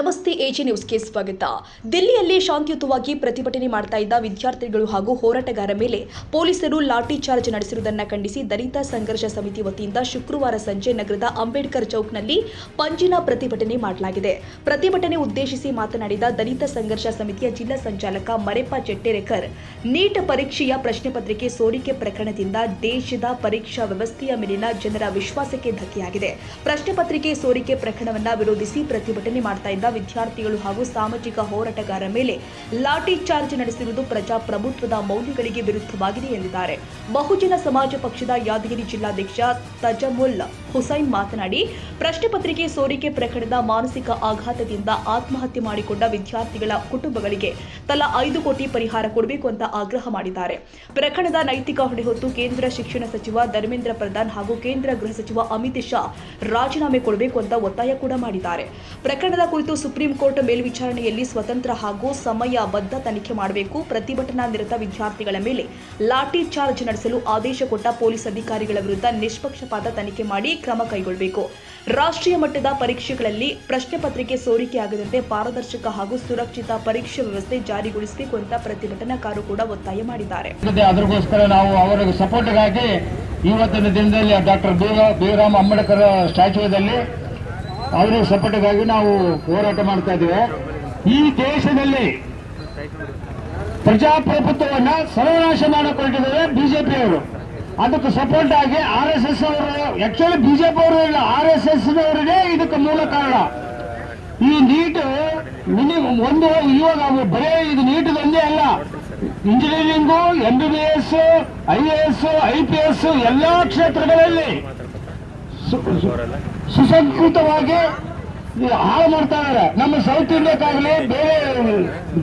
ನಮಸ್ತೆ ಎಜಿ ನ್ಯೂಸ್ಗೆ ಸ್ವಾಗತ. ದಿಲ್ಲಿಯಲ್ಲಿ ಶಾಂತಿಯುತವಾಗಿ ಪ್ರತಿಭಟನೆ ಮಾಡ್ತಾ ಇದ್ದ ವಿದ್ಯಾರ್ಥಿಗಳು ಹಾಗೂ ಹೋರಾಟಗಾರರ ಮೇಲೆ ಪೊಲೀಸರು ಲಾಠಿ ಚಾರ್ಜ್ ನಡೆಸಿರುವುದನ್ನು ಖಂಡಿಸಿ ದಲಿತ ಸಂಘರ್ಷ ಸಮಿತಿ ವತಿಯಿಂದ ಶುಕ್ರವಾರ ಸಂಜೆ ನಗರದ ಅಂಬೇಡ್ಕರ್ ಚೌಕ್ನಲ್ಲಿ ಪಂಜಿನ ಪ್ರತಿಭಟನೆ ಮಾಡಲಾಗಿದೆ. ಪ್ರತಿಭಟನೆ ಉದ್ದೇಶಿಸಿ ಮಾತನಾಡಿದ ದಲಿತ ಸಂಘರ್ಷ ಸಮಿತಿಯ ಜಿಲ್ಲಾ ಸಂಚಾಲಕ ಮರೆಪ್ಪ ಚೆಟ್ಟೆರೆಕರ್, ನೀಟ್ ಪರೀಕ್ಷೆಯ ಪ್ರಶ್ನೆ ಪತ್ರಿಕೆ ಸೋರಿಕೆ ಪ್ರಕರಣದಿಂದ ದೇಶದ ಪರೀಕ್ಷಾ ವ್ಯವಸ್ಥೆಯ ಮೇಲಿನ ಜನರ ವಿಶ್ವಾಸಕ್ಕೆ ಧಕ್ಕೆಯಾಗಿದೆ. ಪ್ರಶ್ನೆ ಪತ್ರಿಕೆ ಸೋರಿಕೆ ಪ್ರಕರಣವನ್ನು ವಿರೋಧಿಸಿ ಪ್ರತಿಭಟನೆ ಮಾಡ್ತಾ ಇದ್ದ ವಿದ್ಯಾರ್ಥಿಗಳು ಹಾಗೂ ಸಾಮಾಜಿಕ ಹೋರಾಟಗಾರರ ಮೇಲೆ ಲಾಠಿ ಚಾರ್ಜ್ ನಡೆಸಿರುವುದು ಪ್ರಜಾಪ್ರಭುತ್ವದ ಮೌಲ್ಯಗಳಿಗೆ ವಿರುದ್ಧವಾಗಿದೆ ಎಂದಿದ್ದಾರೆ. ಬಹುಜನ ಸಮಾಜ ಪಕ್ಷದ ಯಾದಗಿರಿ ಜಿಲ್ಲಾಧ್ಯಕ್ಷ ತಜಮುಲ್ ಹುಸೈನ್ ಮಾತನಾಡಿ, ಪ್ರಶ್ನೆ ಪತ್ರಿಕೆ ಸೋರಿಕೆ ಪ್ರಕರಣದ ಮಾನಸಿಕ ಆಘಾತದಿಂದ ಆತ್ಮಹತ್ಯೆ ಮಾಡಿಕೊಂಡ ವಿದ್ಯಾರ್ಥಿಗಳ ಕುಟುಂಬಗಳಿಗೆ ತಲಾ 5 ಕೋಟಿ ಪರಿಹಾರ ಕೊಡಬೇಕು ಅಂತ ಆಗ್ರಹ ಮಾಡಿದ್ದಾರೆ. ಪ್ರಕರಣದ ನೈತಿಕ ಹೊಣೆ ಹೊತ್ತು ಕೇಂದ್ರ ಶಿಕ್ಷಣ ಸಚಿವ ಧರ್ಮೇಂದ್ರ ಪ್ರಧಾನ್ ಹಾಗೂ ಕೇಂದ್ರ ಗೃಹ ಸಚಿವ ಅಮಿತ್ ಶಾ ರಾಜೀನಾಮೆ ಕೊಡಬೇಕು ಅಂತ ಒತ್ತಾಯ ಕೂಡ ಮಾಡಿದ್ದಾರೆ. ಪ್ರಕರಣದ ಕುರಿತು ಸುಪ್ರೀಂ ಕೋರ್ಟ್ ಮೇಲ್ವಿಚಾರಣೆಯಲ್ಲಿ ಸ್ವತಂತ್ರ ಹಾಗೂ ಸಮಯಬದ್ಧ ತನಿಖೆ ಮಾಡಬೇಕು. ಪ್ರತಿಭಟನಾ ನಿರತ ವಿದ್ಯಾರ್ಥಿಗಳ ಮೇಲೆ ಲಾಠಿ ಚಾರ್ಜ್ ನಡೆಸಲು ಆದೇಶ ಕೊಟ್ಟ ಪೊಲೀಸ್ ಅಧಿಕಾರಿಗಳ ವಿರುದ್ಧ ನಿಷ್ಪಕ್ಷಪಾತ ತನಿಖೆ ಮಾಡಿ ಕ್ರಮ ಕೈಗೊಳ್ಳಬೇಕು. ರಾಷ್ಟ್ರೀಯ ಮಟ್ಟದ ಪರೀಕ್ಷೆಗಳಲ್ಲಿ ಪ್ರಶ್ನೆ ಪತ್ರಿಕೆ ಸೋರಿಕೆಯಾಗದಂತೆ ಪಾರದರ್ಶಕ ಹಾಗೂ ಸುರಕ್ಷಿತ ಪರೀಕ್ಷಾ ವ್ಯವಸ್ಥೆ ಜಾರಿಗೊಳಿಸಬೇಕು ಅಂತ ಪ್ರತಿಭಟನಾಕಾರರು ಕೂಡ ಒತ್ತಾಯ ಮಾಡಿದ್ದಾರೆ. ಅದಕ್ಕೋಸ್ಕರ ನಾವು ಅವರಿಗೆ ಸಪೋರ್ಟ್ಗಾಗಿ ಇವತ್ತಿನ ದಿನದಲ್ಲಿ ಡಾಕ್ಟರ್ ಬಿ.ಆರ್. ಅಂಬೇಡ್ಕರ್ ಸ್ಟ್ಯಾಚ್ಯೂದಲ್ಲಿ ಅವರಿಗೆ ಸಪೋರ್ಟ್ಗಾಗಿ ನಾವು ಹೋರಾಟ ಮಾಡ್ತಾ ಇದ್ದೇವೆ. ಈ ದೇಶದಲ್ಲಿ ಪ್ರಜಾಪ್ರಭುತ್ವವನ್ನು ಸರ್ವನಾಶ ಮಾಡಿಕೊಂಡಿದ್ದಾರೆ ಬಿಜೆಪಿಯವರು. ಅದಕ್ಕೆ ಸಪೋರ್ಟ್ ಆಗಿ RSS ಅವರು, ಆಕ್ಚುಲಿ ಬಿಜೆಪಿ ಅವರು ಇಲ್ಲ, RSS ಅವರಿಗೆ ಇದಕ್ಕೆ ಮೂಲ ಕಾರಣ. ಈ ನೀಟ್ ಒಂದು ಇವಾಗ ಬರೀ ಇದು ನೀಟ್ ಒಂದೇ ಅಲ್ಲ, ಇಂಜಿನಿಯರಿಂಗು, MBBS, IAS, IPS ಎಲ್ಲಾ ಕ್ಷೇತ್ರಗಳಲ್ಲಿ ಸುಸಂಸ್ಕೃತವಾಗಿ ಹಾಳು ಮಾಡ್ತಾ ಇದ್ದಾರೆ. ನಮ್ಮ ಸೌತ್ ಇಂಡಿಯಾಕ್ಕಾಗಲಿ, ಬೇರೆ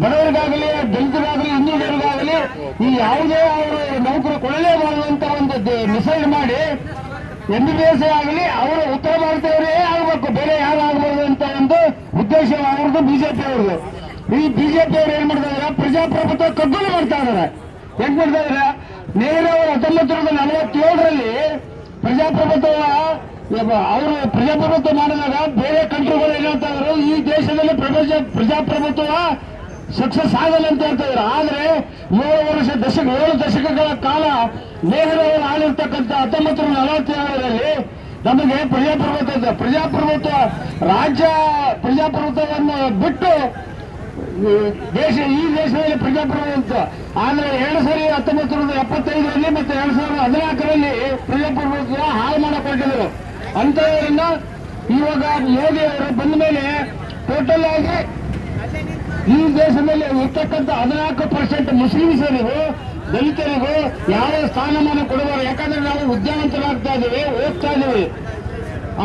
ಬಡವರಿಗಾಗಲಿ, ದಲಿತರಿಗಾಗಲಿ, ಹಿಂದುಳಿದರಿಗಾಗಲಿ ಈ ಯಾವುದೇ ಅವರು ನೌಕರು ಕೊಡಲೇಬಾರದಂತ ಒಂದು ಡಿಸೈಡ್ ಮಾಡಿ MBBS ಆಗಲಿ ಅವರು ಉತ್ತರ ಭಾರತದವರೇ ಆಗಬೇಕು, ಬೇರೆ ಯಾರು ಆಗಬಾರ್ದು ಅಂತ ಒಂದು ಉದ್ದೇಶ ಅವ್ರದ್ದು ಬಿಜೆಪಿ ಅವ್ರದ್ದು. ಈ ಬಿಜೆಪಿ ಅವರು ಏನ್ ಮಾಡ್ತಾ ಇದಾರೆ, ಪ್ರಜಾಪ್ರಭುತ್ವ ಕಗ್ಗೊಲೆ ಮಾಡ್ತಾ ಇದಾರೆ. ಹೆಂಗ್ ಮಾಡ್ತಾ ಇದಾರೆ, ನೆಹರು ಅವರು 1947ರಲ್ಲಿ ಪ್ರಜಾಪ್ರಭುತ್ವ ಅವರು ಪ್ರಜಾಪ್ರಭುತ್ವ ಮಾಡಿದಾಗ ಬೇರೆ ಕಂಟ್ರಿಗಳು ಏನ್ ಹೇಳ್ತಾ ಇದ್ರು, ಈ ದೇಶದಲ್ಲಿ ಪ್ರಜಾಪ್ರಭುತ್ವ ಸಕ್ಸಸ್ ಆಗಲ್ಲ ಅಂತ ಹೇಳ್ತಾ ಇದ್ರು. ಆದ್ರೆ 7 ದಶಕಗಳ ಕಾಲ ನೆಹರು ಅವರು ಆಳಿರ್ತಕ್ಕಂಥ 1947ರಲ್ಲಿ ನಮಗೆ ಪ್ರಜಾಪ್ರಭುತ್ವವನ್ನು ಬಿಟ್ಟು ಈ ದೇಶದಲ್ಲಿ ಪ್ರಜಾಪ್ರಭುತ್ವ. ಆದ್ರೆ 2 ಸರಿ 1975ರಲ್ಲಿ ಮತ್ತೆ 2014ರಲ್ಲಿ ಪ್ರಜಾಪ್ರಭುತ್ವ ಹಾಳು ಮಾಡಿಕೊಂಡಿದ್ರು. ಅಂತವರನ್ನ ಇವಾಗ ಮೋದಿ ಅವರು ಬಂದ ಮೇಲೆ ಟೋಟಲ್ ಆಗಿ ಈ ದೇಶದಲ್ಲಿ ಇರ್ತಕ್ಕಂಥ 14% ಮುಸ್ಲಿಮ್ಸರಿಗೂ ದಲಿತರಿಗೂ ಯಾವ ಸ್ಥಾನಮಾನ ಕೊಡಬಾರ. ಯಾಕಂದ್ರೆ ನಾವು ವಿದ್ಯಾವಂತರಾಗ್ತಾ ಇದೀವಿ, ಓದ್ತಾ ಇದೀವಿ.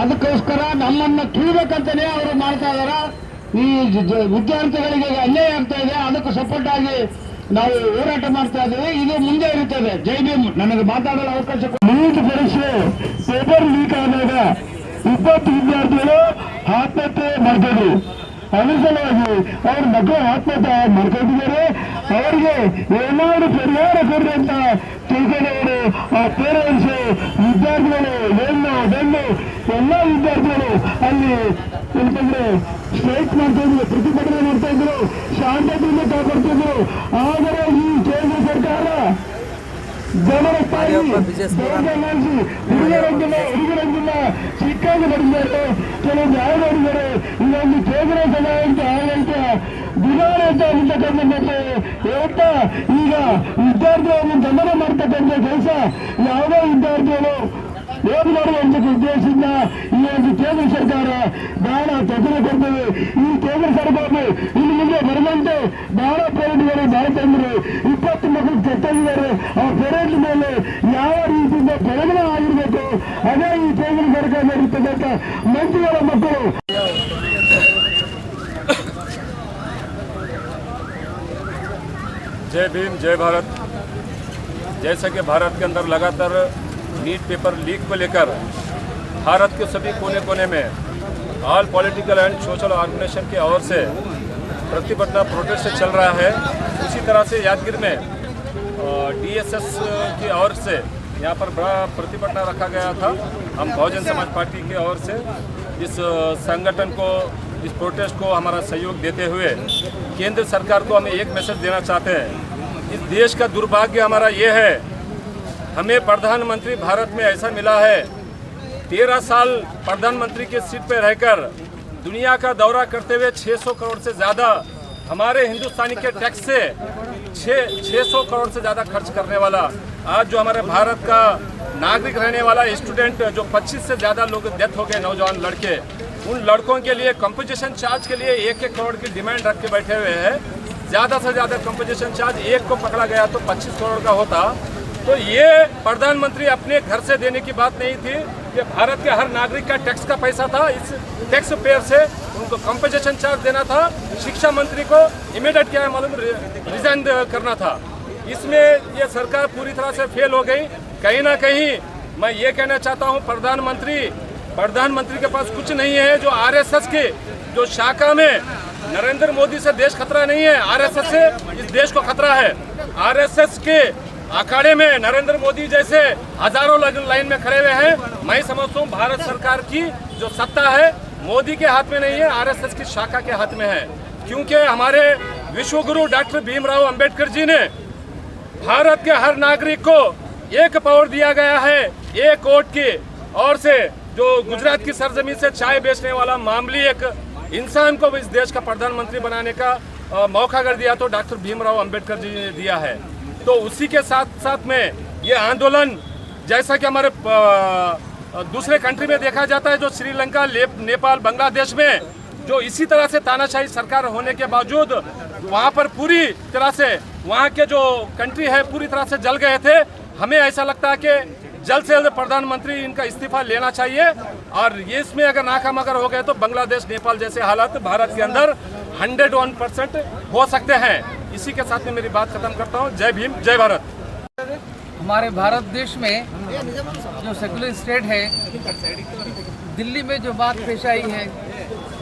ಅದಕ್ಕೋಸ್ಕರ ನಮ್ಮನ್ನು ತುಳಿಬೇಕಂತಾನೆ ಅವರು ಮಾಡ್ತಾ ಇದಾರ. ಈ ವಿದ್ಯಾರ್ಥಿಗಳಿಗೆ ಅನ್ಯಾಯ ಆಗ್ತಾ ಇದೆ. ಅದಕ್ಕೆ ಸಪೋರ್ಟ್ ಆಗಿ ನಾವು ಹೋರಾಟ ಮಾಡ್ತಾ ಇದ್ದೀವಿ. ಇದು ಮುಂದೆ ಇರುತ್ತದೆ. ಜೈ ಭೀಮ್. ನನಗೆ ಮಾತಾಡಲು ಅವಕಾಶ. ನೀಟ್ ಪರೀಕ್ಷೆ ಪೇಪರ್ ಲೀಕ್ ಆದಾಗ 20 ವಿದ್ಯಾರ್ಥಿಗಳು ಆತ್ಮಹತ್ಯೆ ಮಾಡ್ತಿದ್ರು. ಅದ್ರ ಸಲುವಾಗಿ ಅವ್ರ ಮಕ್ಕಳು ಆತ್ಮಹತ್ಯೆ ಮಾಡ್ಕೊಂಡಿದ್ದಾರೆ. ಅವರಿಗೆ ಏನಾದ್ರು ಪರಿಹಾರ ಕೊಡ್ರಿ ಅಂತ ತಿಳ್ಕೊಂಡವರು ಆ ಪೇರೆಂಟ್ಸ್, ವಿದ್ಯಾರ್ಥಿಗಳು, ಹೆಣ್ಣು ಗಂಡು ಎಲ್ಲ ವಿದ್ಯಾರ್ಥಿಗಳು ಅಲ್ಲಿ ಏನಂತಂದ್ರೆ ಸ್ಟ್ರೈಕ್ ಮಾಡ್ತಾ ಇದ್ರು, ಪ್ರತಿಭಟನೆ ಮಾಡ್ತಾ ಇದ್ರು, ಶಾಂತತೆಯಿಂದ ಕಾಪಾಡ್ತಿದ್ರು. ಆದರೆ ಈ ಕೇಂದ್ರ ಸರ್ಕಾರ ಜನರ ತಾಯಿ ಹುಡುಗರಂಗಿಲ್ಲ ಸಿಕ್ಕಾಗಿ ನಡೆದಿದ್ದಾರೆ. ಕೆಲವು ನ್ಯಾಯ ಮಾಡಿದ್ದಾರೆ. ಇದೊಂದು ಕೇಂದ್ರ ಸಭಾಂತ ಆಡಳಿತ ದಿನಾರ ಅಂತ ಅಂತಕ್ಕಂಥ ಹೇಳ್ತಾ ಈಗ ವಿದ್ಯಾರ್ಥಿಗಳನ್ನು ದಮನ ಮಾಡ್ತಕ್ಕಂಥ ಕೆಲಸ ಯಾವುದೇ ವಿದ್ಯಾರ್ಥಿಗಳು ಏನು ಮಾಡುವಂತ ಉದ್ದೇಶದಿಂದ ಈ ಒಂದು ಕೇಂದ್ರ ಸರ್ಕಾರ ಬಹಳ ತೊಂದರೆ ಕೊಡ್ತದೆ. ಈ ಕೇಂದ್ರ ಸರ್ಕಾರ ಇನ್ನು ಮುಂದೆ ಬರದಂತೆ ಬಹಳ ಪೇರೆಂಟ್ಗಳು ಬಹಳ ತಂದರು 20 ಮಕ್ಕಳು ಕೆಟ್ಟಿದ್ದಾರೆ. ಆ ಪೇರೆಂಟ್ ಮೇಲೆ ಯಾವ ರೀತಿಯಿಂದ ಬೆಳವಣಿಗೆ ಆಗಿರಬೇಕು, ಅದೇ ಈ ಕೇಂದ್ರ ಸರ್ಕಾರ ಇರ್ತಕ್ಕಂಥ ಮಂತ್ರಿಗಳ ಮಕ್ಕಳು. जय भीम, जय भारत। जैसा कि भारत के अंदर लगातार नीट पेपर लीक को लेकर भारत के सभी कोने कोने में all political and social organisation के ओर से प्रतिभटना प्रोटेस्ट चल रहा है। उसी तरह से यादगिर में DSS की ओर से यहाँ पर बड़ा प्रतिभटना रखा गया था। हम बहुजन समाज पार्टी की ओर से इस संगठन को इस प्रोटेस्ट को हमारा सहयोग देते हुए केंद्र सरकार को हमें एक मैसेज देना चाहते हैं। इस देश का दुर्भाग्य हमारा ये है, हमें प्रधानमंत्री भारत में ऐसा मिला है, 13 साल प्रधानमंत्री के सीट पर रहकर दुनिया का दौरा करते हुए 600 करोड़ से ज़्यादा हमारे हिंदुस्तानी के टैक्स से 600 करोड़ से ज़्यादा खर्च करने वाला, आज जो हमारे भारत का नागरिक रहने वाला स्टूडेंट जो 25 से ज़्यादा लोग डेथ हो गए, नौजवान लड़के, उन लड़कों के लिए कंपनसेशन चार्ज के लिए 1-1 करोड़ की डिमांड रख के बैठे हुए हैं। ज़्यादा से ज़्यादा कंपनसेशन चार्ज एक को पकड़ा गया तो 25 करोड़ का होता। तो ये प्रधानमंत्री अपने घर से देने की बात नहीं थी, ये भारत के हर नागरिक का टैक्स का पैसा था। इस टैक्स पेयर से उनको कंपनसेशन चार्ज देना था। शिक्षा मंत्री को इमीडिएट क्या है मालूम, रिजाइन करना था। इसमें ये सरकार पूरी तरह से फेल हो गई। कहीं ना कहीं मैं ये कहना चाहता हूँ, प्रधानमंत्री के पास कुछ नहीं है। जो आरएसएस के जो शाखा में नरेंद्र मोदी से देश खतरा नहीं है, आरएसएस से इस देश को खतरा है। आरएसएस के अखाड़े में नरेंद्र मोदी जैसे हजारों लाइन में खड़े हुए हैं। मैं समझता हूँ भारत सरकार की जो सत्ता है मोदी के हाथ में नहीं है, आरएसएस की शाखा के हाथ में है। क्योंकि हमारे विश्वगुरु डॉक्टर भीमराव अंबेडकर जी ने भारत के हर नागरिक को एक पावर दिया गया है, एक वोट की और से जो गुजरात की सरजमीन से चाय बेचने वाला मामूली एक इंसान को इस देश का प्रधानमंत्री बनाने का मौका अगर दिया तो डॉक्टर भीमराव अंबेडकर जी ने दिया है। तो उसी के साथ साथ में ये आंदोलन जैसा कि हमारे दूसरे कंट्री में देखा जाता है, जो श्रीलंका, नेपाल, बांग्लादेश में जो इसी तरह से तानाशाही सरकार होने के बावजूद वहाँ पर पूरी तरह से वहाँ के जो कंट्री है पूरी तरह से जल गए थे। हमें ऐसा लगता है कि जल्द से जल्द प्रधानमंत्री इनका इस्तीफा लेना चाहिए और ये इसमें अगर नाकाम अगर हो गए तो बांग्लादेश, नेपाल जैसे हालात भारत के अंदर 101% हो सकते हैं। इसी के साथ में मेरी बात खत्म करता हूँ। जय भीम, जय भारत। हमारे भारत देश में जो सेकुलर स्टेट है, दिल्ली में जो बात पेश आई है,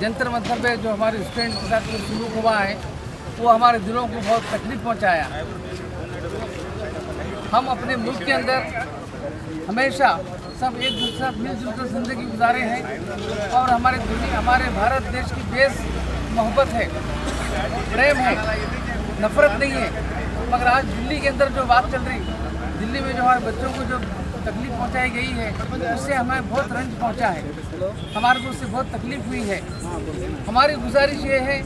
जंतर मंतर पे जो हमारे स्टूडेंट के साथ जो शुरू हुआ है वो हमारे दिलों को बहुत तकलीफ पहुंचाया। हम अपने मुल्क के अंदर हमेशा सब एक दूसरे के साथ मिलजुल कर जिंदगी गुजारे हैं और हमारे भारत देश की बेस मोहब्बत है, प्रेम है, नफरत नहीं है। मगर आज दिल्ली के अंदर जो बात चल रही, दिल्ली में जो हमारे बच्चों को जो तकलीफ पहुंचाई गई है उससे हमें बहुत रंज पहुंचा है, हमारे को उससे बहुत तकलीफ हुई है। हमारी गुजारिश ये है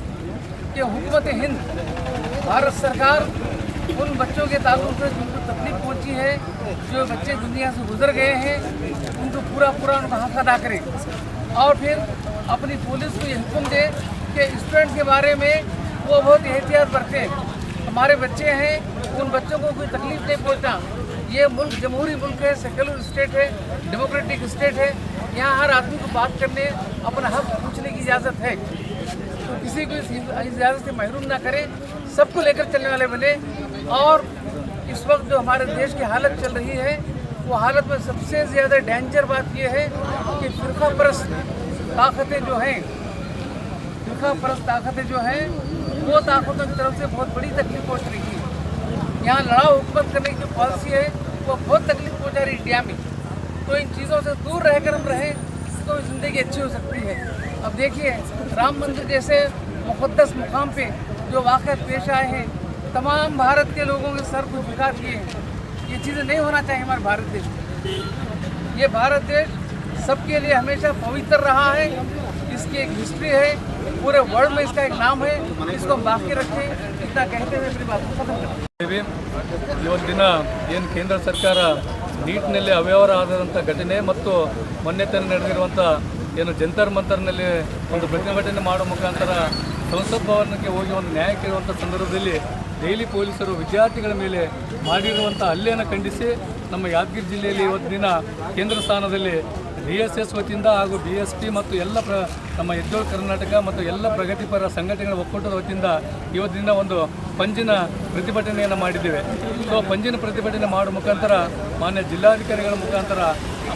कि हुकूमत हिंद, भारत सरकार उन बच्चों के ताल्लुक से जिनको तकलीफ पहुंची है, जो बच्चे दुनिया से गुजर गए हैं, उनको पूरा उनका हक अदा करें और फिर अपनी पुलिस को ये हुक्म दे कि स्टूडेंट के बारे में वो बहुत एहतियात बरतें। हमारे बच्चे हैं, उन बच्चों को कोई तकलीफ नहीं पहुंचना। ये मुल्क जमहूरी मुल्क है, सेक्युलर स्टेट है, डेमोक्रेटिक स्टेट है। यहाँ हर आदमी को बात करने, अपना हक पूछने की इजाज़त है। तो किसी को इस इजाज़त से महरूम ना करें, सबको लेकर चलने वाले बने। और इस वक्त जो हमारे देश की हालत चल रही है, वो हालत में सबसे ज़्यादा डेंजर बात यह है कि फ़िरका परस्त ताकतें जो हैं, वो ताकतों की तरफ से बहुत बड़ी तकलीफ पहुँच रही है। यहाँ लड़ाई हुकूमत करने की जो पॉलिसी है वो बहुत तकलीफ पहुँचा रही इंडिया में। तो इन चीज़ों से दूर रहकर हम रहें तो ज़िंदगी अच्छी हो सकती है। अब देखिए, राम मंदिर जैसे मुक़द्दस मुकाम पे जो वाक़यात पेश आए हैं, तमाम भारत के लोगों के सर को झुका दिए हैं। ये चीज़ें नहीं होना चाहिए हमारे भारत देश में। ये भारत देश सबके लिए हमेशा पवित्र रहा है, इसकी एक हिस्ट्री है, पूरे वर्ल्ड में इसका एक नाम है, इसको हम बाकी रखें। इतना कहते हुए अपनी बात को खत्म करते ಇವತ್ತಿನ ಏನು ಕೇಂದ್ರ ಸರ್ಕಾರ ನೀಟ್ನಲ್ಲಿ ಅವ್ಯವಹಾರ ಆದಂಥ ಘಟನೆ ಮತ್ತು ಮೊನ್ನೆ ತಾನೇ ನಡೆದಿರುವಂಥ ಏನು ಜಂತರ್ ಮಂತರ್ನಲ್ಲಿ ಒಂದು ಪ್ರತಿಭಟನೆ ಮಾಡೋ ಮುಖಾಂತರ ಸಂಸತ್ ಭವನಕ್ಕೆ ಹೋಗಿ ಒಂದು ನ್ಯಾಯ ಕೇಳುವಂಥ ಸಂದರ್ಭದಲ್ಲಿ ಡೈಲಿ ಪೊಲೀಸರು ವಿದ್ಯಾರ್ಥಿಗಳ ಮೇಲೆ ಮಾಡಿರುವಂಥ ಹಲ್ಲೆಯನ್ನು ಖಂಡಿಸಿ ನಮ್ಮ ಯಾದಗಿರಿ ಜಿಲ್ಲೆಯಲ್ಲಿ ಇವತ್ತು ದಿನ ಕೇಂದ್ರ ಸ್ಥಾನದಲ್ಲಿ DSS ವತಿಯಿಂದ ಹಾಗೂ DSP ಮತ್ತು ಎಲ್ಲ ನಮ್ಮ ಎದ್ದೇಳು ಕರ್ನಾಟಕ ಮತ್ತು ಎಲ್ಲ ಪ್ರಗತಿಪರ ಸಂಘಟನೆಗಳ ಒಕ್ಕೂಟದ ವತಿಯಿಂದ ಇವತ್ತಿನ ಒಂದು ಪಂಜಿನ ಪ್ರತಿಭಟನೆಯನ್ನು ಮಾಡಿದ್ದೇವೆ. ಸೊ ಪಂಜಿನ ಪ್ರತಿಭಟನೆ ಮಾಡುವ ಮುಖಾಂತರ ಮಾನ್ಯ ಜಿಲ್ಲಾಧಿಕಾರಿಗಳ ಮುಖಾಂತರ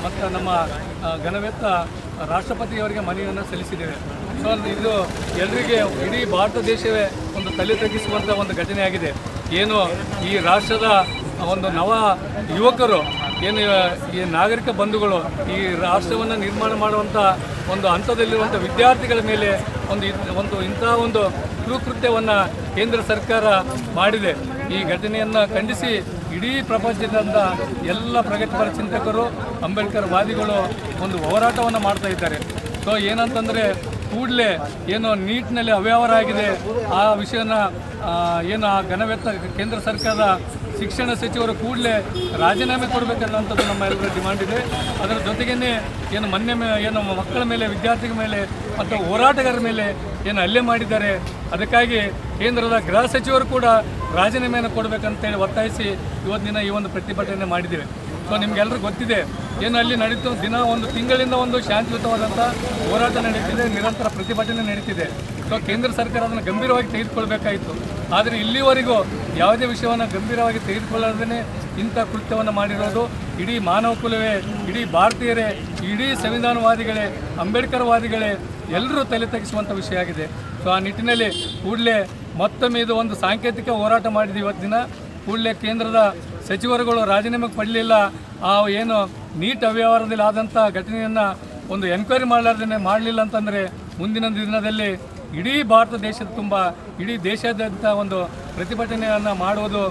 ಮತ್ತು ನಮ್ಮ ಘನವೆತ್ತ ರಾಷ್ಟ್ರಪತಿಯವರಿಗೆ ಮನವಿಯನ್ನು ಸಲ್ಲಿಸಿದ್ದೇವೆ. ಸೊ ಇದು ಎಲ್ಲರಿಗೆ ಇಡೀ ಭಾರತ ದೇಶವೇ ಒಂದು ತಲೆ ತಗ್ಗಿಸುವಂಥ ಒಂದು ಘಟನೆಯಾಗಿದೆ. ಏನು ಈ ರಾಷ್ಟ್ರದ ಒಂದು ನವ ಯುವಕರು ಏನು ಈ ನಾಗರಿಕ ಬಂಧುಗಳು ಈ ರಾಷ್ಟ್ರವನ್ನು ನಿರ್ಮಾಣ ಮಾಡುವಂಥ ಒಂದು ಹಂತದಲ್ಲಿರುವಂಥ ವಿದ್ಯಾರ್ಥಿಗಳ ಮೇಲೆ ಇಂಥ ಒಂದು ಕೃತ್ಯವನ್ನು ಕೇಂದ್ರ ಸರ್ಕಾರ ಮಾಡಿದೆ. ಈ ಘಟನೆಯನ್ನು ಖಂಡಿಸಿ ಇಡೀ ಪ್ರಪಂಚದಿಂದ ಎಲ್ಲ ಪ್ರಗತಿಪರ ಚಿಂತಕರು, ಅಂಬೇಡ್ಕರ್ ವಾದಿಗಳು ಒಂದು ಹೋರಾಟವನ್ನು ಮಾಡ್ತಾ ಇದ್ದಾರೆ. ಸೊ ಏನಂತಂದರೆ ಕೂಡಲೇ ಏನು ನೀಟ್ನಲ್ಲಿ ಅವ್ಯವಹಾರ ಆಗಿದೆ ಆ ವಿಷಯನ ಏನು ಆ ಘನವೆತ್ತ ಕೇಂದ್ರ ಸರ್ಕಾರದ ಶಿಕ್ಷಣ ಸಚಿವರು ಕೂಡಲೇ ರಾಜೀನಾಮೆ ಕೊಡಬೇಕನ್ನುವಂಥದ್ದು ನಮ್ಮ ಎಲ್ಲರ ಡಿಮಾಂಡ್ ಇದೆ. ಅದರ ಜೊತೆಗೇ ಏನು ಏನು ಮಕ್ಕಳ ಮೇಲೆ, ವಿದ್ಯಾರ್ಥಿಗಳ ಮೇಲೆ ಮತ್ತು ಹೋರಾಟಗಾರರ ಮೇಲೆ ಏನು ಹಲ್ಲೆ ಮಾಡಿದ್ದಾರೆ, ಅದಕ್ಕಾಗಿ ಕೇಂದ್ರದ ಗೃಹ ಸಚಿವರು ಕೂಡ ರಾಜೀನಾಮೆಯನ್ನು ಕೊಡಬೇಕಂತೇಳಿ ಒತ್ತಾಯಿಸಿ ಇವತ್ತಿನ ಈ ಒಂದು ಪ್ರತಿಭಟನೆ ಮಾಡಿದ್ದೇವೆ. ಸೊ ನಿಮಗೆಲ್ಲರೂ ಗೊತ್ತಿದೆ ಏನು ಅಲ್ಲಿ ನಡೀತು, ಒಂದು ತಿಂಗಳಿಂದ ಒಂದು ಶಾಂತಿಯುತವಾದಂಥ ಹೋರಾಟ ನಡೀತಿದೆ, ನಿರಂತರ ಪ್ರತಿಭಟನೆ ನಡೀತಿದೆ. ಸೊ ಕೇಂದ್ರ ಸರ್ಕಾರ ಅದನ್ನು ಗಂಭೀರವಾಗಿ ತೆಗೆದುಕೊಳ್ಬೇಕಾಯಿತು. ಆದರೆ ಇಲ್ಲಿವರೆಗೂ ಯಾವುದೇ ವಿಷಯವನ್ನು ಗಂಭೀರವಾಗಿ ತೆಗೆದುಕೊಳ್ಳದೇ ಇಂಥ ಕೃತ್ಯವನ್ನು ಮಾಡಿರೋದು ಇಡೀ ಮಾನವ ಕುಲವೇ, ಇಡೀ ಭಾರತೀಯರೇ, ಇಡೀ ಸಂವಿಧಾನವಾದಿಗಳೇ, ಅಂಬೇಡ್ಕರ್ ವಾದಿಗಳೇ ಎಲ್ಲರೂ ತಲೆ ತಗ್ಗಿಸುವಂಥ ವಿಷಯ ಆಗಿದೆ. ಸೊ ಆ ನಿಟ್ಟಿನಲ್ಲಿ ಕೂಡಲೇ ಮತ್ತೊಮ್ಮೆ ಇದು ಒಂದು ಸಾಂಕೇತಿಕ ಹೋರಾಟ ಮಾಡಿದ್ವಿ. ಇವತ್ತಿನ ಕೂಡಲೇ ಕೇಂದ್ರದ ಸಚಿವರುಗಳು ರಾಜೀನಾಮೆ ಪಡಲಿಲ್ಲ, ಆ ಏನು ನೀಟ್ ಅವ್ಯವಹಾರದಲ್ಲಿ ಆದಂಥ ಘಟನೆಯನ್ನು ಒಂದು ಎನ್ಕ್ವೈರಿ ಮಾಡಲಿಲ್ಲ ಅಂತಂದರೆ ಮುಂದಿನ ದಿನದಲ್ಲಿ ಇಡೀ ಭಾರತ ದೇಶದ ತುಂಬ, ಇಡೀ ದೇಶಾದ್ಯಂತ ಒಂದು ಪ್ರತಿಭಟನೆಯನ್ನು ಮಾಡುವುದು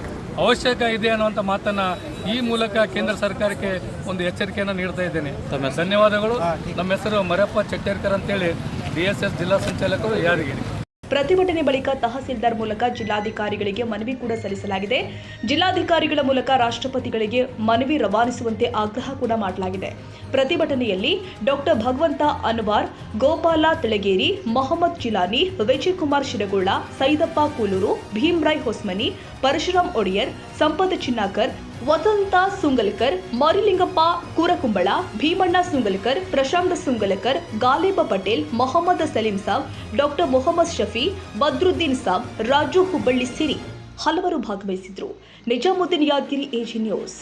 ಅವಶ್ಯಕ ಇದೆ ಅನ್ನುವಂಥ ಮಾತನ್ನು ಈ ಮೂಲಕ ಕೇಂದ್ರ ಸರ್ಕಾರಕ್ಕೆ ಒಂದು ಎಚ್ಚರಿಕೆಯನ್ನು ನೀಡ್ತಾ ಇದ್ದೇನೆ. ಧನ್ಯವಾದಗಳು. ನಮ್ಮ ಹೆಸರು ಮರಪ್ಪ ಚಟ್ಟೇರ್ಕರ್ ಅಂತೇಳಿ, DSS ಜಿಲ್ಲಾ ಸಂಚಾಲಕರು, ಯಾದಗಿರಿ. ಪ್ರತಿಭಟನೆ ಬಳಿಕ ತಹಸೀಲ್ದಾರ್ ಮೂಲಕ ಜಿಲ್ಲಾಧಿಕಾರಿಗಳಿಗೆ ಮನವಿ ಕೂಡ ಸಲ್ಲಿಸಲಾಗಿದೆ. ಜಿಲ್ಲಾಧಿಕಾರಿಗಳ ಮೂಲಕ ರಾಷ್ಟ್ರಪತಿಗಳಿಗೆ ಮನವಿ ರವಾನಿಸುವಂತೆ ಆಗ್ರಹ ಕೂಡ ಮಾಡಲಾಗಿದೆ. ಪ್ರತಿಭಟನೆಯಲ್ಲಿ ಡಾಕ್ಟರ್ ಭಗವಂತ ಅನ್ವಾರ್, ಗೋಪಾಲ ತಿಳಗೇರಿ, ಮೊಹಮ್ಮದ್ ಜಿಲಾನಿ, ವಿಜಯಕುಮಾರ್ ಶಿರಗೋಳ, ಸೈದಪ್ಪ ಕೂಲೂರು, ಭೀಮ್ರಾಯ್ ಹೊಸ್ಮನಿ, ಪರಶುರಾಮ್ ಒಡೆಯರ್, ಸಂಪತ್ ಚಿನ್ನಾಕರ್, ವಸಂತ ಸುಂಗಲ್ಕರ್, ಮರಿಲಿಂಗಪ್ಪ ಕೂರಕುಂಬಳ, ಭೀಮಣ್ಣ ಸುಂಗಲ್ಕರ್, ಪ್ರಶಾಂತ್ ಸುಂಗಲ್ಕರ್, ಗಾಲೇಬ ಪಟೇಲ್, ಮೊಹಮ್ಮದ್ ಸಲೀಂ ಸಾಬ್, ಡಾಕ್ಟರ್ ಮೊಹಮ್ಮದ್ ಶಫಿ, ಬದ್ರುದ್ದೀನ್ ಸಾಬ್, ರಾಜು ಹುಬ್ಬಳ್ಳಿ ಸೇರಿ ಹಲವರು ಭಾಗವಹಿಸಿದ್ರು. Nizamuddin Yadgiri, AG news.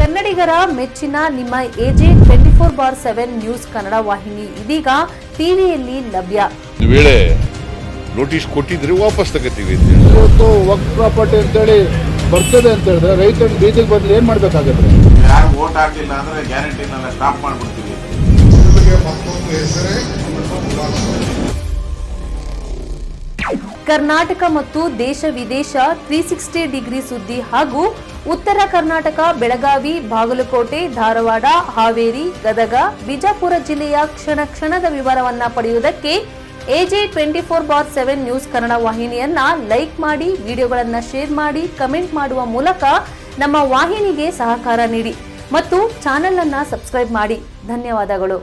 ಕನ್ನಡಿಗರ ಮೆಚ್ಚಿನ ನಿಮ್ಮ AJ 24/7 ನ್ಯೂಸ್ ಕನ್ನಡ ವಾಹಿನಿ ಇದೀಗ ಟಿವಿಯಲ್ಲಿ ಲಭ್ಯ. ಒಂದು ವೇಳೆ ನೋಟಿಸ್ ಕೊಟ್ಟಿದ್ರೆ ವಾಪಸ್ ತಗೋತೀವಿ. ಇವತ್ತು ವಕ್ಫ್ ಪ್ರಾಪರ್ಟಿ ಅಂತೇಳಿ ಬರ್ತದೆ ಅಂತ ಹೇಳಿದ್ರೆ ರೈತರು ಬೀದಿಗೆ ಬದಲು ಏನ್ ಮಾಡ್ಬೇಕಾಗತ್ತೆ? ಯಾರು ವೋಟ್ ಹಾಕಲಿಲ್ಲ ಅಂದ್ರೆ ಗ್ಯಾರಂಟಿನೆಲ್ಲ ಸ್ಟಾಪ್ ಮಾಡ್ಬಿಡ್ತೀವಿ. ಕರ್ನಾಟಕ ಮತ್ತು ದೇಶ ವಿದೇಶ 360 ಡಿಗ್ರಿ ಸುದ್ದಿ ಹಾಗೂ ಉತ್ತರ ಕರ್ನಾಟಕ, ಬೆಳಗಾವಿ, ಬಾಗಲಕೋಟೆ, ಧಾರವಾಡ, ಹಾವೇರಿ, ಗದಗ, ಬಿಜಾಪುರ ಜಿಲ್ಲೆಯ ಕ್ಷಣದ ವಿವರವನ್ನ ಪಡೆಯುವುದಕ್ಕೆ AJ 24/7 ನ್ಯೂಸ್ ಕನ್ನಡ ವಾಹಿನಿಯನ್ನ ಲೈಕ್ ಮಾಡಿ, ವಿಡಿಯೋಗಳನ್ನ ಶೇರ್ ಮಾಡಿ, ಕಮೆಂಟ್ ಮಾಡುವ ಮೂಲಕ ನಮ್ಮ ವಾಹಿನಿಗೆ ಸಹಕಾರ ನೀಡಿ ಮತ್ತು ಚಾನೆಲ್ ಅನ್ನ ಸಬ್ಸ್ಕ್ರೈಬ್ ಮಾಡಿ. ಧನ್ಯವಾದಗಳು.